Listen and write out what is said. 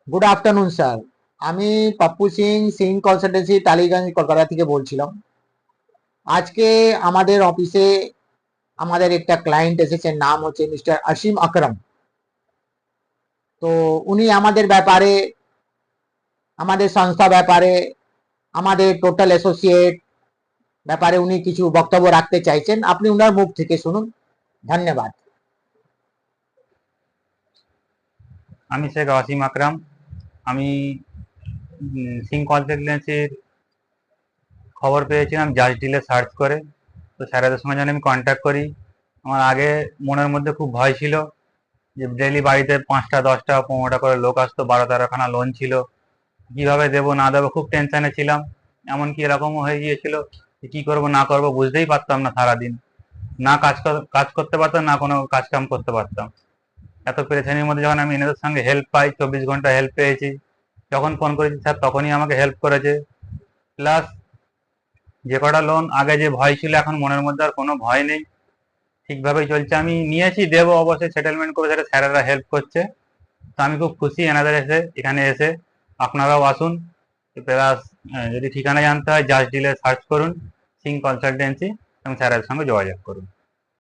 Good afternoon sir. আমি Pappu Singh Singh consultancy Tollygunge Kolkata থেকে বলছিলাম। আজকে আমাদের অফিসে আমাদের একটা ক্লায়েন্ট এসেছেন, নাম হচ্ছে মিস্টার আসিম আকরম। তো উনি আমাদের ব্যাপারে, আমাদের সংস্থা ব্যাপারে, আমাদের টোটাল অ্যাসোসিয়েট ব্যাপারে উনি কিছু বক্তব্য রাখতে চাইছেন। আপনি উনার মুখ থেকে শুনুন। ধন্যবাদ। আমি শেখ ওয়াসিম আকরাম। আমি সিং কনসালটেন্সির খবর পেয়েছিলাম জাস্ট ডিলে সার্চ করে। তো স্যারেদের সঙ্গে যখন আমি কন্ট্যাক্ট করি, আমার আগে মনের মধ্যে খুব ভয় ছিল যে ডেলি বাড়িতে 5টা 10টা 15টা করে লোক আসতো, 12-13খানা লোন ছিল, কিভাবে দেবো না দেবো খুব টেনশনে ছিলাম। এমনকি এরকমও হয়ে গিয়েছিল যে কী করবো না করবো বুঝতেই পারতাম না। সারাদিন না কাজ করতে পারতাম, না কোনো কাজ কাম করতে পারতাম। এত পেরেশানির মধ্যে যখন আমি এনাদের সঙ্গে হেল্প পাই, 24 ঘন্টা হেল্প পেয়েছি। যখন ফোন করেছি স্যার তখনই আমাকে হেল্প করেছে। প্লাস যে কটা লোন আগে যে ভয় ছিল, এখন মনের মধ্যে আর কোনো ভয় নেই, ঠিকভাবেই চলছে। আমি নিয়েছি, দেবো অবশ্যই, সেটেলমেন্ট করে, সেটা স্যারেরা হেল্প করছে। তো আমি খুব খুশি এনাদের এখানে এসে। আপনারাও আসুন। প্লাস যদি ঠিকানা জানতে হয় জাস্ট ডিলে সার্চ করুন সিং কনসালটেন্সি এবং স্যারের সঙ্গে যোগাযোগ করুন।